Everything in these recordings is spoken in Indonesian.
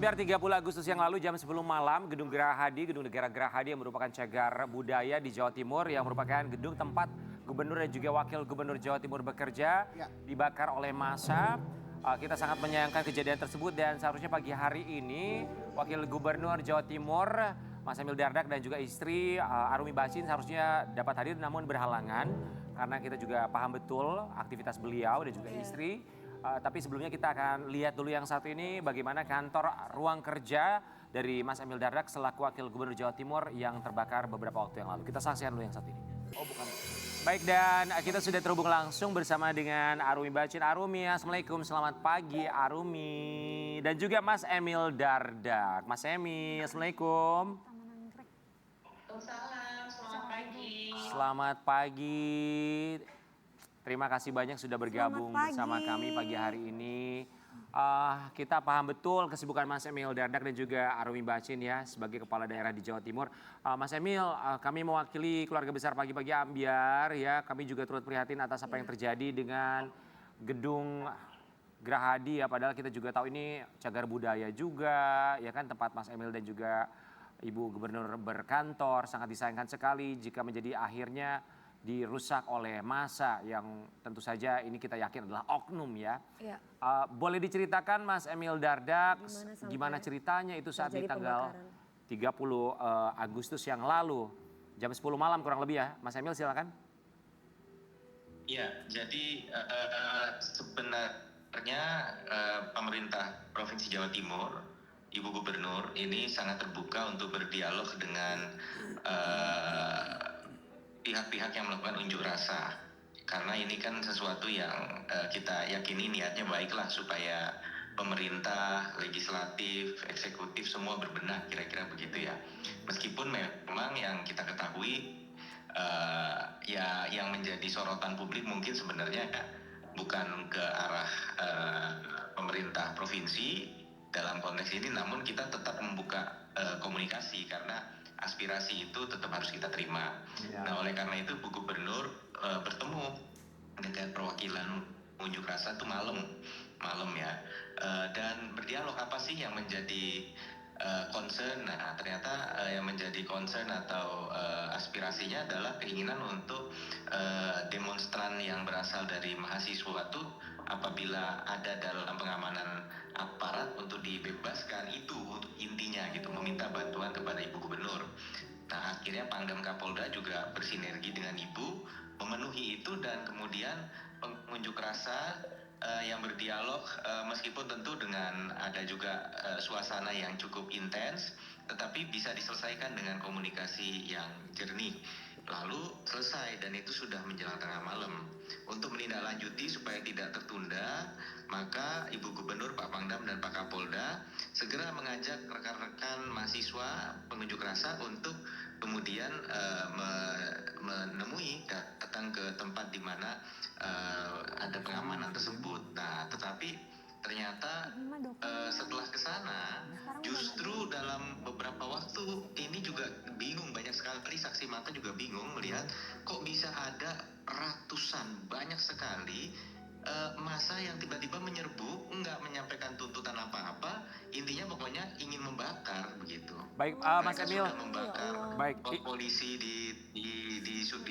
Ambyar 30 Agustus yang lalu jam 10 malam, Gedung Gerahadi, Gedung Negara Gerahadi yang merupakan cagar budaya di Jawa Timur yang merupakan gedung tempat gubernur dan juga wakil gubernur Jawa Timur bekerja dibakar oleh massa. Kita sangat menyayangkan kejadian tersebut dan seharusnya pagi hari ini wakil gubernur Jawa Timur Mas Emil Dardak dan juga istri Arumi Bachsin seharusnya dapat hadir namun berhalangan karena kita juga paham betul aktivitas beliau dan juga istri. Tapi sebelumnya kita akan lihat dulu yang satu ini bagaimana kantor ruang kerja dari Mas Emil Dardak selaku Wakil Gubernur Jawa Timur yang terbakar beberapa waktu yang lalu. Kita saksikan dulu yang satu ini. Oh bukan. Baik dan kita sudah terhubung langsung bersama dengan Arumi Bachsin. Arumi, assalamualaikum, selamat pagi Arumi. Dan juga Mas Emil Dardak. Mas Emil, assalamualaikum. Waalaikumsalam, selamat pagi. Selamat pagi. Terima kasih banyak sudah bergabung bersama kami pagi hari ini. Kita paham betul kesibukan Mas Emil Dardak dan juga Arumi Bachsin ya sebagai kepala daerah di Jawa Timur. Mas Emil, kami mewakili keluarga besar pagi-pagi Ambyar ya. Kami juga turut prihatin atas apa yang terjadi dengan gedung Gerahadi ya. Padahal kita juga tahu ini cagar budaya juga ya kan, tempat Mas Emil dan juga Ibu Gubernur berkantor. Sangat disayangkan sekali jika menjadi akhirnya dirusak oleh massa yang tentu saja ini kita yakin adalah oknum ya. Boleh diceritakan Mas Emil Dardak gimana ceritanya itu saat di tanggal 30 Agustus yang lalu jam 10 malam kurang lebih ya. Mas Emil silakan. Iya, jadi sebenarnya pemerintah Provinsi Jawa Timur, Ibu Gubernur ini sangat terbuka untuk berdialog dengan pihak-pihak yang melakukan unjuk rasa, karena ini kan sesuatu yang kita yakini niatnya baiklah supaya pemerintah, legislatif, eksekutif semua berbenah, kira-kira begitu ya. Meskipun memang yang kita ketahui ya yang menjadi sorotan publik mungkin sebenarnya bukan ke arah pemerintah provinsi dalam konteks ini, namun kita tetap membuka komunikasi karena aspirasi itu tetap harus kita terima. Nah, oleh karena itu Bu Gubernur bertemu dengan perwakilan unjuk rasa itu malam ya, dan berdialog apa sih yang menjadi concern. Nah, ternyata yang menjadi concern atau aspirasinya adalah keinginan untuk demonstran yang berasal dari mahasiswa itu apabila ada dalam pengamanan aparat untuk dibebaskan, itu untuk intinya gitu, meminta bantuan kepada Ibu Gubernur. Nah, akhirnya Pangdam Kapolda juga bersinergi dengan Ibu memenuhi itu, dan kemudian pengunjuk rasa yang berdialog meskipun tentu dengan ada juga suasana yang cukup intens, tetapi bisa diselesaikan dengan komunikasi yang jernih. Lalu selesai dan itu sudah menjelang tengah malam. Untuk menindaklanjuti supaya tidak tertunda, maka Ibu Gubernur, Pak Pangdam dan Pak Kapolda segera mengajak rekan-rekan mahasiswa pengunjuk rasa untuk kemudian menemui, datang ke tempat di mana ada pengamanan tersebut. Nah, tetapi ternyata setelah ke sana justru dalam beberapa waktu ini juga bingung, banyak sekali saksi mata juga bingung melihat kok bisa ada ratusan, banyak sekali massa yang tiba-tiba menyerbu, enggak menyampaikan tuntutan apa-apa, intinya pokoknya ingin membakar begitu. Baik, Mas Emil. Sudah membakar polisi di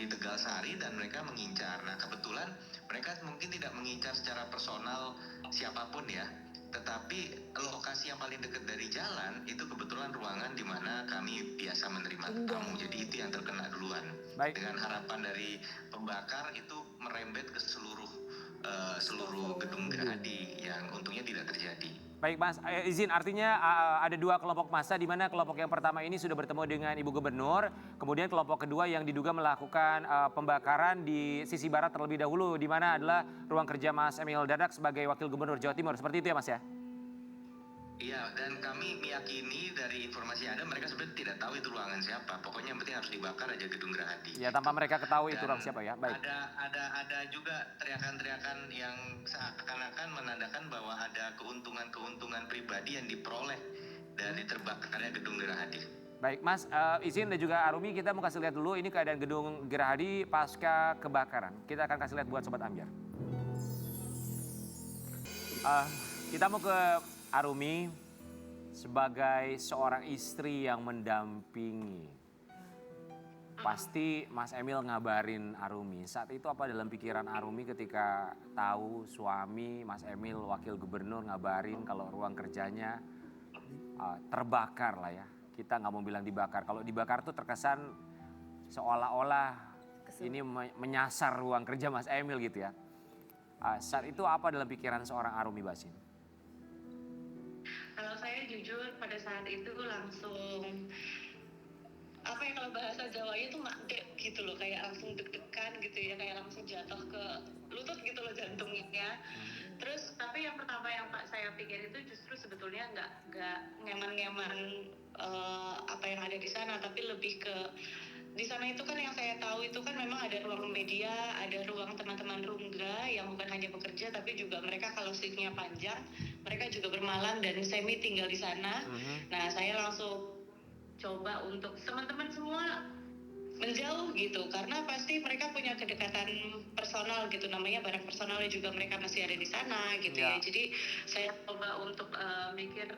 Tegal Sari dan mereka mengincar. Nah, kebetulan mereka mungkin tidak mengincar secara personal siapapun ya, tetapi lokasi yang paling dekat dari jalan itu kebetulan ruangan di mana kami biasa menerima tamu. Jadi itu yang terkena duluan. Dengan harapan dari pembakar itu merembet ke seluruh gedung Gerahadi yang untungnya tidak terjadi. Baik Mas, izin artinya ada dua kelompok massa di mana kelompok yang pertama ini sudah bertemu dengan Ibu Gubernur, kemudian kelompok kedua yang diduga melakukan pembakaran di sisi barat terlebih dahulu, di mana adalah ruang kerja Mas Emil Dardak sebagai Wakil Gubernur Jawa Timur. Seperti itu ya Mas ya? Iya, dan kami meyakini dari informasi yang ada mereka sebenarnya tidak tahu itu ruangan siapa. Pokoknya yang penting harus dibakar aja gedung Gerahadi. Ya, tanpa mereka ketahui itu ruang siapa ya. Baik. Ada juga teriakan-teriakan yang seakan-akan menandakan bahwa ada keuntungan pribadi yang diperoleh dari terbakarnya gedung Gerahadi. Baik, Mas, izin dan juga Arumi, kita mau kasih lihat dulu ini keadaan gedung Gerahadi pasca kebakaran. Kita akan kasih lihat buat Sobat Ambyar. Kita mau ke Arumi. sebagai seorang istri yang mendampingi, pasti Mas Emil ngabarin Arumi. Saat itu apa dalam pikiran Arumi ketika tahu suami Mas Emil wakil gubernur ngabarin kalau ruang kerjanya terbakar lah ya. Kita nggak mau bilang dibakar. Kalau dibakar tuh terkesan seolah-olah ini menyasar ruang kerja Mas Emil gitu ya. Saat itu apa dalam pikiran seorang Arumi Basin? Kalau saya jujur pada saat itu langsung apa ya, kalau bahasa Jawanya tuh mandek gitu loh, kayak langsung deg-degan gitu ya, kayak langsung jatuh ke lutut gitu loh jantungnya. Terus tapi yang pertama yang saya pikir itu justru sebetulnya nggak ngeman-ngeman apa yang ada di sana, tapi lebih ke di sana itu kan yang saya tahu itu kan memang ada ruang media, ada ruang teman-teman rungga yang bukan hanya bekerja tapi juga mereka kalau shiftnya panjang, mereka juga bermalam dan semi tinggal di sana. Nah saya langsung coba untuk teman-teman semua menjauh gitu, karena pasti mereka punya kedekatan personal gitu, namanya barang personalnya juga mereka masih ada di sana gitu ya. Jadi saya coba untuk mikir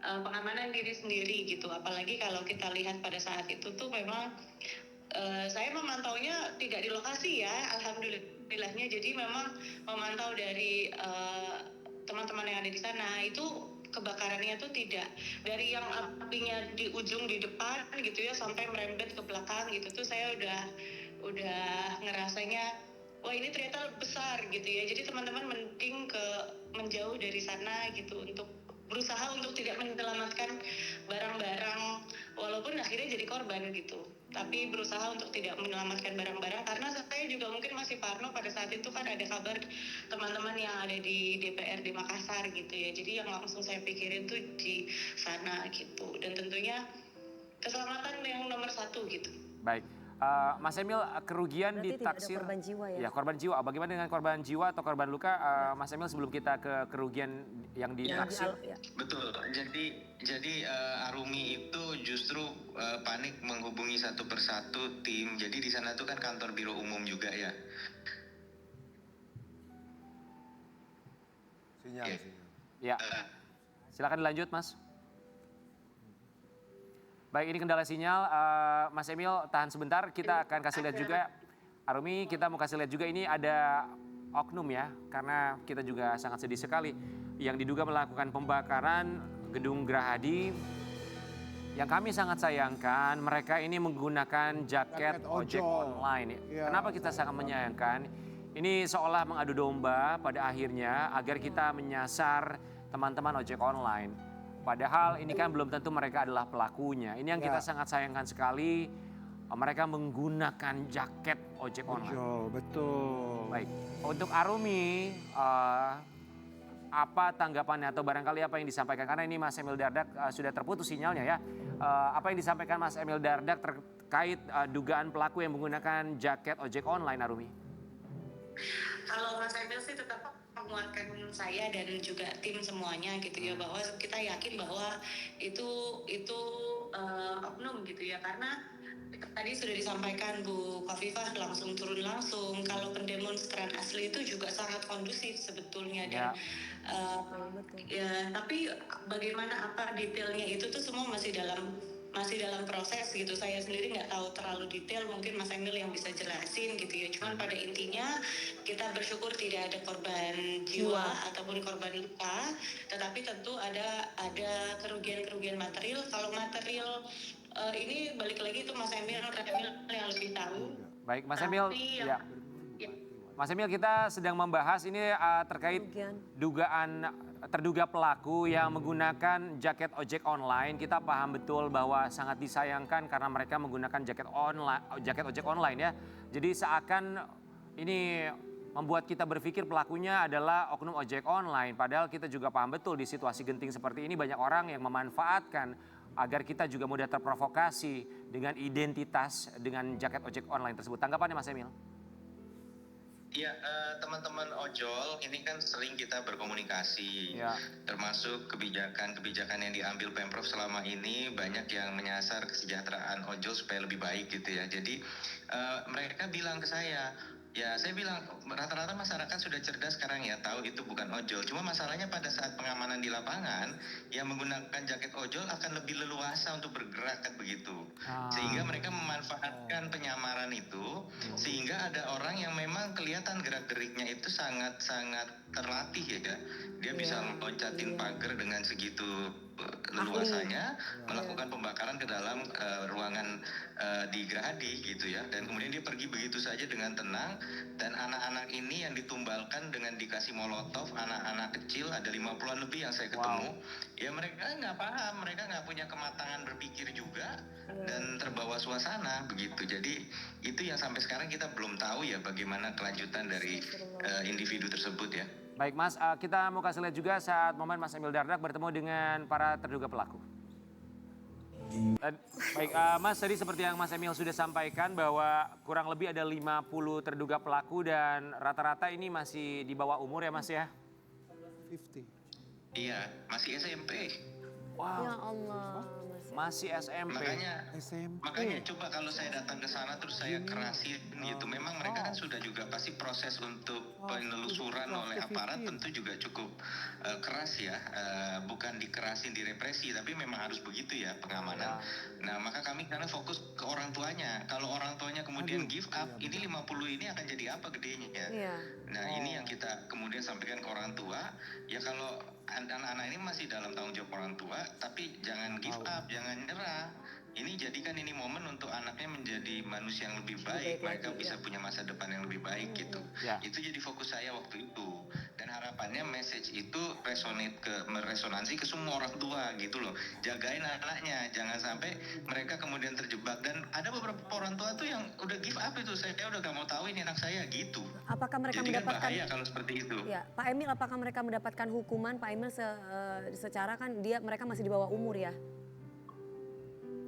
pengamanan diri sendiri gitu, apalagi kalau kita lihat pada saat itu tuh memang saya memantaunya tidak di lokasi ya, alhamdulillahnya. Jadi memang memantau dari teman-teman yang ada di sana itu kebakarannya tuh tidak dari yang apinya di ujung di depan gitu ya sampai merembet ke belakang gitu tuh saya udah ngerasanya wah ini ternyata besar gitu ya. Jadi teman-teman mending menjauh dari sana gitu untuk berusaha untuk tidak menyelamatkan barang-barang walaupun akhirnya jadi korban gitu, tapi berusaha untuk tidak menyelamatkan barang-barang karena saya juga mungkin masih parno pada saat itu kan ada kabar teman-teman yang ada di DPRD Makassar gitu ya. Jadi yang langsung saya pikirin tuh di sana gitu, dan tentunya keselamatan yang nomor satu gitu. Baik. Mas Emil, kerugian Berarti ditaksir tidak ada korban jiwa ya? Ya, korban jiwa. Bagaimana dengan korban jiwa atau korban luka, Mas Emil, sebelum kita ke kerugian yang ditaksir? Ya. Betul. Jadi Arumi itu justru panik menghubungi satu persatu tim. Jadi di sana tuh kan kantor biro umum juga ya. Sinyal. Ya. Silakan dilanjut, Mas. Baik, ini kendala sinyal. Mas Emil, tahan sebentar. Kita akan kasih lihat juga. Arumi, kita mau kasih lihat juga ini ada oknum ya. Karena kita juga sangat sedih sekali. Yang diduga melakukan pembakaran gedung Gerahadi. Yang kami sangat sayangkan, mereka ini menggunakan jaket ojek online. Kenapa kita sangat menyayangkan? Ini seolah mengadu domba pada akhirnya agar kita menyasar teman-teman ojek online. Padahal ini kan belum tentu mereka adalah pelakunya. Ini yang kita sangat sayangkan sekali. Mereka menggunakan jaket ojek online. Betul. Baik, untuk Arumi, apa tanggapannya atau barangkali apa yang disampaikan? Karena ini Mas Emil Dardak sudah terputus sinyalnya ya. Apa yang disampaikan Mas Emil Dardak terkait dugaan pelaku yang menggunakan jaket ojek online, Arumi? Kalau Mas Emil sih tetap menguatkan saya dan juga tim semuanya gitu ya, bahwa kita yakin bahwa itu oknum gitu ya, karena tadi sudah disampaikan Bu Khofifah langsung turun langsung. Kalau pendemonstran asli itu juga sangat kondusif sebetulnya dan ya, tapi bagaimana apa detailnya itu tuh semua masih dalam proses gitu. Saya sendiri nggak tahu terlalu detail, mungkin Mas Emil yang bisa jelasin gitu ya. Cuman pada intinya kita bersyukur tidak ada korban jiwa ataupun korban luka, tetapi tentu ada kerugian material. Kalau material ini balik lagi itu Mas Emil yang lebih tahu. Baik, Mas Emil. Ya. Mas Emil, kita sedang membahas ini terkait terduga pelaku yang menggunakan jaket ojek online. Kita paham betul bahwa sangat disayangkan karena mereka menggunakan jaket ojek online ya. Jadi seakan ini membuat kita berpikir pelakunya adalah oknum ojek online. Padahal kita juga paham betul di situasi genting seperti ini banyak orang yang memanfaatkan agar kita juga mudah terprovokasi dengan identitas dengan jaket ojek online tersebut. Tanggapannya Mas Emil? Ya, teman-teman ojol ini kan sering kita berkomunikasi, termasuk kebijakan yang diambil Pemprov selama ini banyak yang menyasar kesejahteraan ojol supaya lebih baik gitu ya. Jadi mereka bilang ke saya, Ya, saya bilang rata-rata masyarakat sudah cerdas sekarang ya, tahu itu bukan ojol. Cuma masalahnya pada saat pengamanan di lapangan, yang menggunakan jaket ojol akan lebih leluasa untuk bergerak kan begitu. Sehingga mereka memanfaatkan penyamaran itu, sehingga ada orang yang memang kelihatan gerak-geriknya itu sangat-sangat terlatih ya. Dia bisa meloncatin pagar dengan segitu leluasanya, melakukan pembakaran ke dalam ruangan di Gerahadi gitu ya, dan kemudian dia pergi begitu saja dengan tenang. Dan anak-anak ini yang ditumbalkan dengan dikasih molotov, anak-anak kecil ada 50-an lebih yang saya ketemu. Ya mereka nggak paham, mereka nggak punya kematangan berpikir juga, dan terbawa suasana begitu. Jadi itu yang sampai sekarang kita belum tahu ya bagaimana kelanjutan dari individu tersebut ya. Baik Mas, kita mau kasih lihat juga saat momen Mas Emil Dardak bertemu dengan para terduga pelaku. Baik Mas, tadi seperti yang Mas Emil sudah sampaikan bahwa kurang lebih ada 50 terduga pelaku dan rata-rata ini masih di bawah umur ya Mas ya? 50. Iya, masih SMP. Wow, Ya Allah. masih SMP. Makanya coba kalau saya datang ke sana terus saya kerasin gitu. Memang mereka kan sudah juga pasti proses untuk penelusuran oleh aparat tentu juga cukup keras ya. Bukan dikerasin, direpresi, tapi memang harus begitu ya pengamanan. Nah, maka kami karena fokus ke orang tuanya. Kalau orang tuanya kemudian give up, ini 50 ini akan jadi apa gedenya ya. Nah, ini yang kita kemudian sampaikan ke orang tua. Ya kalau anak-anak ini masih dalam tanggung jawab orang tua, tapi jangan give up, jangan nyerah. Ini jadikan ini momen untuk anaknya menjadi manusia yang lebih baik, mereka bisa punya masa depan yang lebih baik gitu. Itu jadi fokus saya waktu itu. Dan harapannya message itu meresonansi ke semua orang tua gitu loh. Jagain anaknya, jangan sampai mereka kemudian terjebak. Dan ada beberapa orang tua tuh yang udah give up itu, saya udah gak mau tahu ini anak saya gitu. Apakah mereka jadi mendapatkan? Kan bahaya kalau seperti itu. Ya, Pak Emil, apakah mereka mendapatkan hukuman? Pak Emil secara kan mereka masih di bawah umur ya?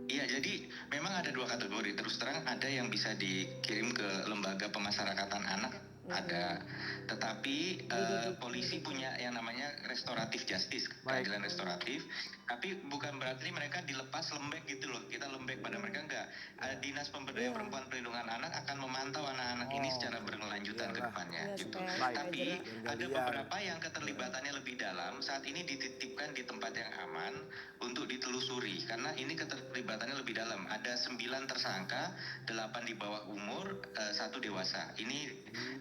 Iya, jadi memang ada dua kategori. Terus terang ada yang bisa dikirim ke lembaga pemasyarakatan anak, ada. Tetapi polisi punya yang namanya restoratif justice, keadilan restoratif. Tapi bukan berarti mereka dilepas lembek gitu loh. Kita lembek pada mereka enggak. Dinas Pemberdayaan Perempuan Perlindungan Anak akan memantau anak-anak ini secara berkelanjutan ke depannya gitu. Tapi ada beberapa yang keterlibatannya lebih dalam, saat ini dititipkan di tempat yang aman untuk ditelusuri karena ini keterlibatannya lebih dalam. Ada 9 tersangka, 8 di bawah umur, 1 dewasa. Ini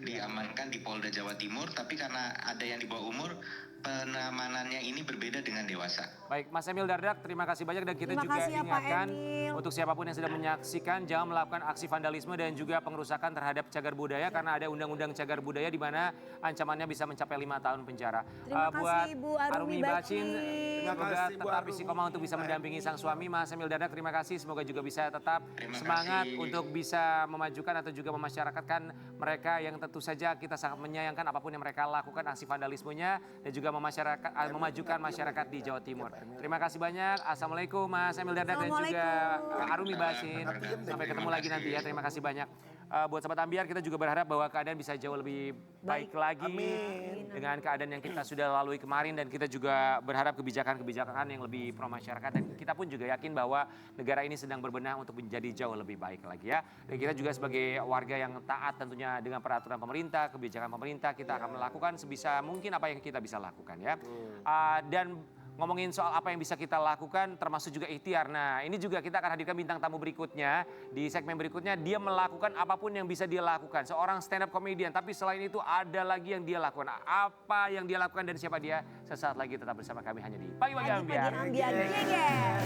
diamankan di Polda Jawa Timur, tapi karena ada yang di bawah umur, pengamanannya ini berbeda dengan dewasa. Baik, Mas Emil Dardak, terima kasih banyak dan kita Terima juga kasih ya, Pak ingatkan Emil. untuk siapapun yang sedang menyaksikan jangan melakukan aksi vandalisme dan juga pengerusakan terhadap cagar budaya karena ada undang-undang cagar budaya di mana ancamannya bisa mencapai 5 tahun penjara. Terima kasih buat Ibu Arumi Bacin. Semoga tetap istiqomah untuk bisa mendampingi sang suami. Mas Emil Dardak, terima kasih. Semoga juga bisa tetap semangat untuk bisa memajukan atau juga memasyarakatkan mereka yang tentu saja kita sangat menyayangkan apapun yang mereka lakukan aksi vandalismenya dan juga memajukan masyarakat di Jawa Timur. Terima kasih banyak. Assalamualaikum Mas Emil Dardak dan juga Arumi Bacin. Sampai ketemu lagi nanti ya. Terima kasih banyak. Buat Sobat Ambiar, kita juga berharap bahwa keadaan bisa jauh lebih baik lagi dengan keadaan yang kita sudah lalui kemarin dan kita juga berharap kebijakan-kebijakan yang lebih pro masyarakat dan kita pun juga yakin bahwa negara ini sedang berbenah untuk menjadi jauh lebih baik lagi ya. Dan kita juga sebagai warga yang taat tentunya dengan peraturan pemerintah, kebijakan pemerintah, kita akan melakukan sebisa mungkin apa yang kita bisa lakukan ya. Dan ngomongin soal apa yang bisa kita lakukan termasuk juga ikhtiar. Nah ini juga kita akan hadirkan bintang tamu berikutnya. Di segmen berikutnya dia melakukan apapun yang bisa dia lakukan. Seorang stand up comedian tapi selain itu ada lagi yang dia lakukan. Apa yang dia lakukan dan siapa dia? Sesaat lagi tetap bersama kami hanya di Pagi Ambiar. Pagi Ambiar.